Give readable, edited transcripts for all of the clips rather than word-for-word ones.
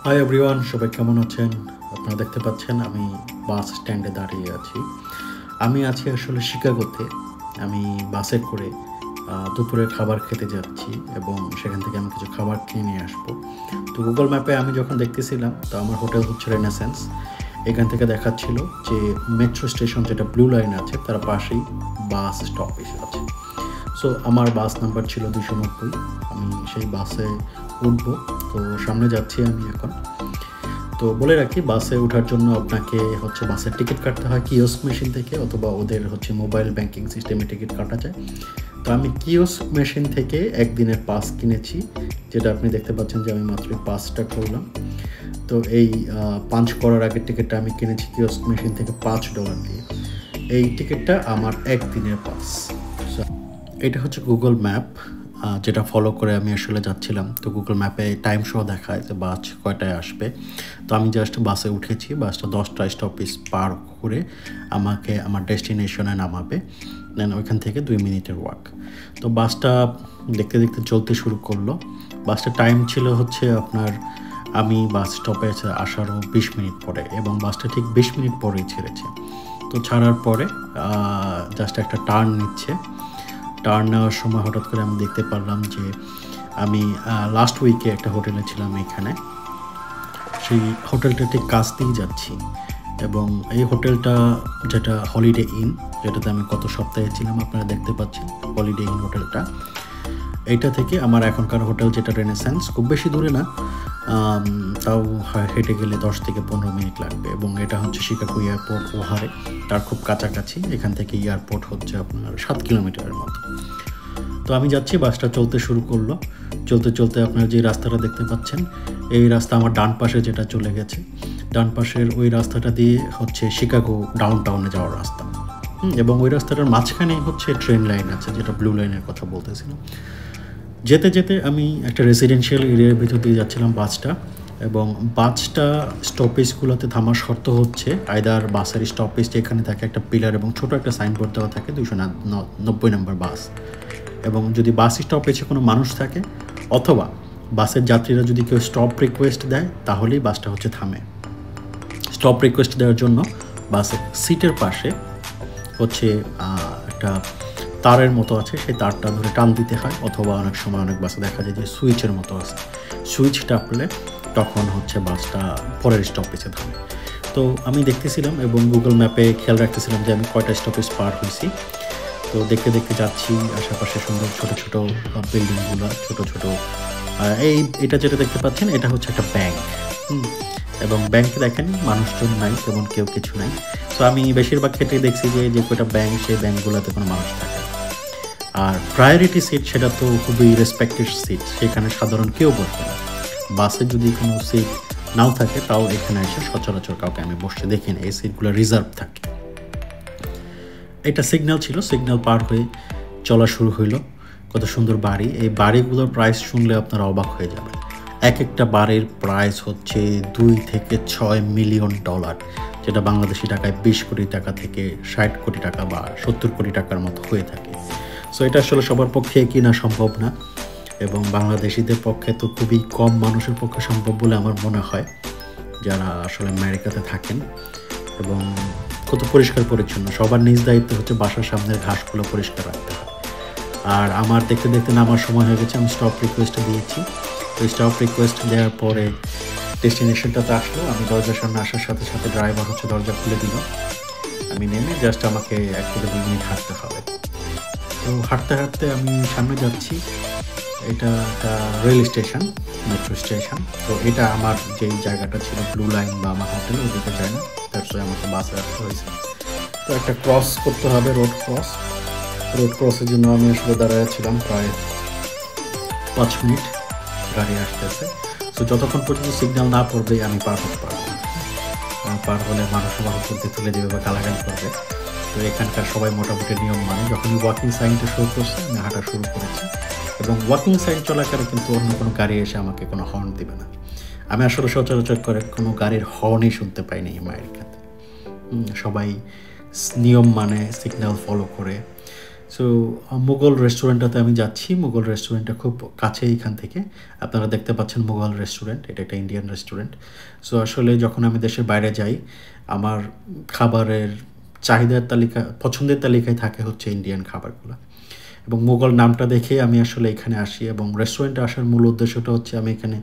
Hi everyone, সবাই কেমন আছেন? আপনারা দেখতে পাচ্ছেন আমি বাস স্ট্যান্ডে দাঁড়িয়ে আছি। আমি আছি আসলে শিকাগোতে। আমি বাসে করে দুপুরের খাবার খেতে যাচ্ছি এবং সেখান থেকে আমি কিছু খাবার কিনে নিয়ে আসবো। তো গুগল ম্যাপে আমি যখন দেখতেছিলাম, তো আমার হোটেল হচ্ছে রেনেসেন্স। এখান থেকে দেখাচ্ছিল যে মেট্রো স্টেশন যেটা ব্লু লাইন আছে তার পাশেই বাস স্টপেজ আছে। সো আমার বাস নাম্বার ছিল 290। আমি সেই বাসে উঠবো। তো সামনে যাচ্ছি আমি এখন। তো বলে রাখি, বাসে ওঠার জন্য আপনাকে হচ্ছে বাসের টিকিট কাটতে হয় কিওস্ক মেশিন থেকে, অথবা ওদের হচ্ছে মোবাইল ব্যাংকিং সিস্টেমে টিকিট কাটা যায়। তো আমি কিওস্ক মেশিন থেকে একদিনের পাস কিনেছি, যেটা আপনি দেখতে পাচ্ছেন যে আমি মাত্র পাসটা করলাম। তো এই পাঞ্চ করার আগের টিকিটটা আমি কিনেছি কিওস্ক মেশিন থেকে $5 দিয়ে। এই টিকিটটা আমার একদিনের পাস। এটা হচ্ছে গুগল ম্যাপ, যেটা ফলো করে আমি আসলে যাচ্ছিলাম। তো গুগল ম্যাপে টাইম শো দেখায় যে বাস কয়টায় আসবে। তো আমি জাস্ট বাসে উঠেছি। বাসটা 10টা স্টপেজ পার করে আমাকে আমার ডেস্টিনেশনে নামাবে। দেন ওইখান থেকে 2 মিনিটের ওয়াক। তো বাসটা দেখতে দেখতে চলতে শুরু করলো। বাসটা টাইম ছিল হচ্ছে আপনার, আমি বাস স্টপে আসারও 20 মিনিট পরে, এবং বাসটা ঠিক 20 মিনিট পরেই ছেড়েছে। তো ছাড়ার পরে জাস্ট একটা টার্ন নিচ্ছে। টার্ন নেওয়ার সময় হঠাৎ করে আমি দেখতে পারলাম যে আমি লাস্ট উইকে একটা হোটেলে ছিলাম এখানে। সেই হোটেলটা ঠিক কাছ দিয়েই যাচ্ছি, এবং এই হোটেলটা যেটা হলিডে ইন, যেটাতে আমি গত সপ্তাহে ছিলাম, আপনারা দেখতে পাচ্ছেন হলিডে ইন হোটেলটা। এইটা থেকে আমার এখনকার হোটেল যেটা রেনেসেন্স, খুব বেশি দূরে না, তাও হেঁটে গেলে 10 থেকে 15 মিনিট লাগবে। এবং এটা হচ্ছে শিকাগো এয়ারপোর্ট ওহারে, তার খুব কাছাকাছি। এখান থেকে এয়ারপোর্ট হচ্ছে আপনার 7 কিলোমিটারের মতো। তো আমি যাচ্ছি, বাসটা চলতে শুরু করলো। চলতে চলতে আপনার যে রাস্তাটা দেখতে পাচ্ছেন, এই রাস্তা আমার ডান পাশে যেটা চলে গেছে, ডান পাশের ওই রাস্তাটা দিয়ে হচ্ছে শিকাগো ডাউন টাউনে যাওয়ার রাস্তা। এবং ওই রাস্তাটার মাঝখানেই হচ্ছে ট্রেন লাইন আছে, যেটা ব্লু লাইনের কথা বলতেছিলাম। যেতে যেতে আমি একটা রেসিডেন্সিয়াল এরিয়ার ভিতর দিয়ে যাচ্ছিলাম বাসটা, এবং বাসটা স্টপেজগুলোতে থামার শর্ত হচ্ছে আইদার বাসের স্টপেজ যেখানে থাকে একটা পিলার এবং ছোটো একটা সাইনবোর্ড দেওয়া থাকে 290 নম্বর বাস, এবং যদি বাস স্টপেজে কোনো মানুষ থাকে, অথবা বাসের যাত্রীরা যদি কেউ স্টপ রিকোয়েস্ট দেয়, তাহলেই বাসটা হচ্ছে থামে। স্টপ রিকোয়েস্ট দেওয়ার জন্য বাসের সিটের পাশে হচ্ছে একটা তারের মতো আছে, সেই তারটা ধরে টান দিতে হয়, অথবা অনেক সময় অনেক বাসে দেখা যায় যে সুইচের মতো আছে, সুইচ টাপলে তখন হচ্ছে বাসটা পরের স্টপেজে থামে। তো আমি দেখতেছিলাম এবং গুগল ম্যাপে খেয়াল রাখতেছিলাম যে আমি কয়টা স্টপেজ পার হয়েছি। তো দেখতে দেখতে যাচ্ছি, আশেপাশে সুন্দর ছোটো ছোটো বিল্ডিংগুলো, ছোটো ছোটো। এটা যেটা দেখতে পাচ্ছেন, এটা হচ্ছে একটা ব্যাংক। এবং ব্যাংকে দেখেন মানুষজন নাই, তেমন কেউ কিছু নাই। তো আমি বেশিরভাগ ক্ষেত্রে দেখছি যে কয়টা ব্যাংক, সেই ব্যাংকগুলোতে কোনো মানুষ থাকে। আর প্রায়োরিটি সিট, সেটা তো খুবই রেসপেক্টেড সিট, সেখানে সাধারণ কেউ বসবে না। বাসে যদি কোনো সিট নাও থাকে, তাও এখানে এসে সচরাচর কাউকে আমি বসতে দেখি না, এই সিটগুলো রিজার্ভ থাকে। এটা সিগন্যাল ছিল, সিগন্যাল পার হয়ে চলা শুরু হইলো। কত সুন্দর বাড়ি! এই বাড়িগুলোর প্রাইস শুনলে আপনারা অবাক হয়ে যাবেন। এক একটা বাড়ির প্রাইস হচ্ছে $2 থেকে $6 মিলিয়ন, যেটা বাংলাদেশি টাকায় 20 কোটি টাকা থেকে 60 কোটি টাকা বা 70 কোটি টাকার মতো হয়ে থাকে। সো এটা আসলে সবার পক্ষে কিনা সম্ভব না, এবং বাংলাদেশিদের পক্ষে তো খুবই কম মানুষের পক্ষে সম্ভব বলে আমার মনে হয়, যারা আসলে আমেরিকাতে থাকেন। এবং কত পরিষ্কার পরিচ্ছন্ন, সবার নিজ দায়িত্ব হচ্ছে বাসার সামনের ঘাসগুলো পরিষ্কার রাখতে হয়। আর আমার দেখতে দেখতে নামার সময় হয়ে গেছে, আমি স্টপ রিকোয়েস্ট দিয়েছি। তো স্টপ রিকোয়েস্ট দেওয়ার পরে ডেস্টিনেশনটাতে আসলো। আমি দরজার সামনে আসার সাথে সাথে ড্রাইভার হচ্ছে দরজা খুলে দিল। আমি নেমে জাস্ট আমাকে 1 থেকে 2 মিনিট হাঁটতে হবে। তো হাঁটতে হাঁটতে আমি সামনে যাচ্ছি। এটা একটা রেল স্টেশন, মেট্রো স্টেশন। তো এটা আমার যেই জায়গাটা ছিল ব্লু লাইন বা আমার হোটেল, ওদিকে যায় না, তার সাথে আমাকে বাসে আসতে হয়েছে। তো একটা ক্রস করতে হবে, রোড ক্রস। রোড ক্রসের জন্য আমি আসলে দাঁড়াইছিলাম প্রায় 5 মিনিট, গাড়ি আসতেছে। তো যতক্ষণ পর্যন্ত সিগন্যাল না পড়বে আমি পার হতে পারবো না। পার হলে মানুষ আমার উপর দিয়ে তুলে দেবে বা গালাগালি করবে। তো এখানকার সবাই মোটামুটি নিয়ম মানে, যখনই ওয়াকিং সাইনটা শো করছে আমি হাঁটা শুরু করেছি, এবং ওয়াকিং সাইন চলাকালে কিন্তু অন্য কোনো গাড়ি এসে আমাকে কোনো হর্ন দেবে না। আমি আসলে সচরাচর করে কোনো গাড়ির হর্নই শুনতে পাইনি আমেরিকাতে। সবাই নিয়ম মানে, সিগন্যাল ফলো করে। সো মুঘল রেস্টুরেন্টটাতে আমি যাচ্ছি। মুঘল রেস্টুরেন্টটা খুব কাছে এইখান থেকে। আপনারা দেখতে পাচ্ছেন মুঘল রেস্টুরেন্ট। এটা একটা ইন্ডিয়ান রেস্টুরেন্ট। সো আসলে যখন আমি দেশের বাইরে যাই, আমার খাবারের চাহিদার তালিকা পছন্দের তালিকায় থাকে হচ্ছে ইন্ডিয়ান খাবারগুলা। এবং মুঘল নামটা দেখে আমি আসলে এখানে আসি এবং রেস্টুরেন্টে আসার মূল উদ্দেশ্যটা হচ্ছে আমি এখানে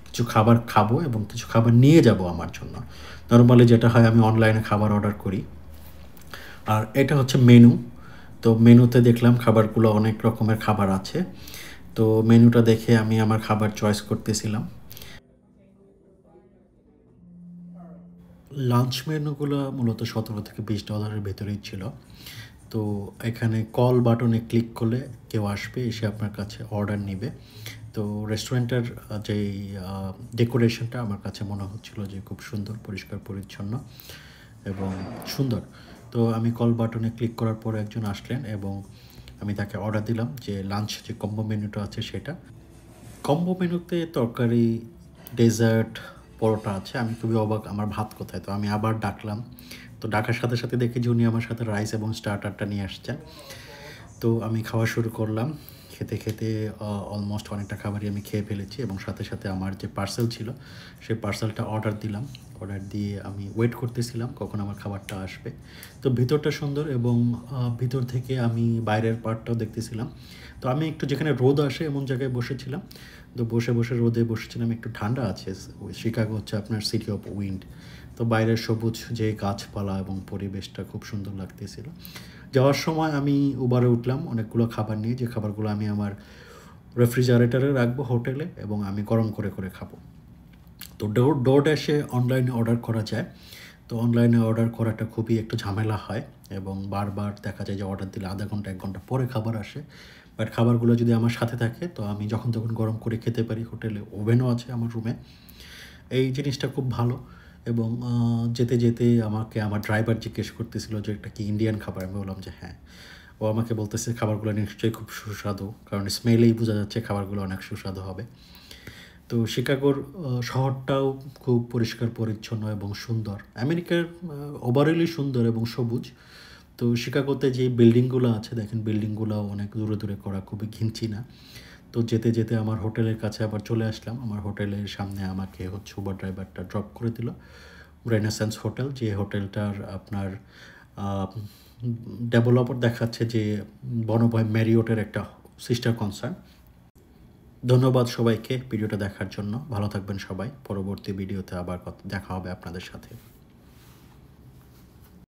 কিছু খাবার খাবো এবং কিছু খাবার নিয়ে যাব আমার জন্য। নরমালি যেটা হয় আমি অনলাইনে খাবার অর্ডার করি। আর এটা হচ্ছে মেনু। তো মেনুতে দেখলাম খাবারগুলো অনেক রকমের খাবার আছে। তো মেনুটা দেখে আমি আমার খাবার চয়েস করতেছিলাম। লাঞ্চ মেনুগুলো মূলত $17 থেকে $20 ভেতরেই ছিল। তো এখানে কল বাটনে ক্লিক করলে কেউ আসবে, এসে আপনার কাছে অর্ডার নিবে। তো রেস্টুরেন্টের যেই ডেকোরেশনটা আমার কাছে মনে হচ্ছিল যে খুব সুন্দর, পরিষ্কার পরিচ্ছন্ন এবং সুন্দর। তো আমি কল বাটনে ক্লিক করার পর একজন আসলেন এবং আমি তাকে অর্ডার দিলাম যে লাঞ্চ যে কম্বো মেনুটা আছে সেটা। কম্বো মেনুতে তরকারি, ডেজার্ট, পরোটা আছে। আমি খুবই অবাক, আমার ভাত কোথায়? তো আমি আবার ডাকলাম। তো ডাকার সাথে সাথে দেখি যে উনি আমার সাথে রাইস এবং স্টার্টারটা নিয়ে আসছেন। তো আমি খাওয়া শুরু করলাম। খেতে খেতে অলমোস্ট অনেকটা খাবারই আমি খেয়ে ফেলেছি এবং সাথে সাথে আমার যে পার্সেল ছিল সেই পার্সেলটা অর্ডার দিলাম। অর্ডার দিয়ে আমি ওয়েট করতেছিলাম কখন আমার খাবারটা আসবে। তো ভিতরটা সুন্দর এবং ভিতর থেকে আমি বাইরের পার্টটাও দেখতেছিলাম। তো আমি একটু যেখানে রোদ আসে এমন জায়গায় বসেছিলাম। তো বসে বসে রোদে বসেছিলাম, একটু ঠান্ডা আছে। শিকাগো হচ্ছে আপনার সিটি অফ উইন্ড। তো বাইরের সবুজ যে গাছপালা এবং পরিবেশটা খুব সুন্দর লাগতেছিল। যাওয়ার সময় আমি উবারে উঠলাম অনেকগুলো খাবার নিয়ে, যে খাবারগুলো আমি আমার রেফ্রিজারেটরে রাখবো হোটেলে এবং আমি গরম করে করে খাবো। তো ডোরড্যাশে অনলাইনে অর্ডার করা যায়। তো অনলাইনে অর্ডার করাটা খুবই একটু ঝামেলা হয় এবং বারবার দেখা যায় যে অর্ডার দিলে আধা ঘন্টা 1 ঘন্টা পরে খাবার আসে। বাট খাবারগুলো যদি আমার সাথে থাকে তো আমি যখন তখন গরম করে খেতে পারি। হোটেলে ওভেনও আছে আমার রুমে। এই জিনিসটা খুব ভালো এবং যেতে যেতে আমাকে আমার ড্রাইভার জিজ্ঞেস করতেছিল যে এটা কি ইন্ডিয়ান খাবার? আমি বললাম যে হ্যাঁ। ও আমাকে বলতেছে খাবারগুলো নিশ্চয়ই খুব সুস্বাদু, কারণ স্মেলেই বোঝা যাচ্ছে খাবারগুলো অনেক সুস্বাদু হবে। তো শিকাগোর শহরটাও খুব পরিষ্কার পরিচ্ছন্ন এবং সুন্দর। আমেরিকার ওভারঅলই সুন্দর এবং সবুজ। তো শিকাগোতে যে বিল্ডিংগুলো আছে দেখেন, বিল্ডিংগুলো অনেক দূরে দূরে করা, খুবই ঘিঞ্চি না। তো যেতে যেতে আমার হোটেলের কাছে আবার চলে আসলাম। আমার হোটেলের সামনে আমাকে হচ্ছে উবার ড্রাইভারটা ড্রপ করে দিল। রেনেসান্স হোটেল, যে হোটেলটার আপনার ডেভেলপার দেখাচ্ছে যে বনভয় ম্যারিওটের একটা সিস্টার কনসার্ন। ধন্যবাদ সবাইকে ভিডিওটা দেখার জন্য। ভালো থাকবেন সবাই। পরবর্তী ভিডিওতে আবার দেখা হবে আপনাদের সাথে।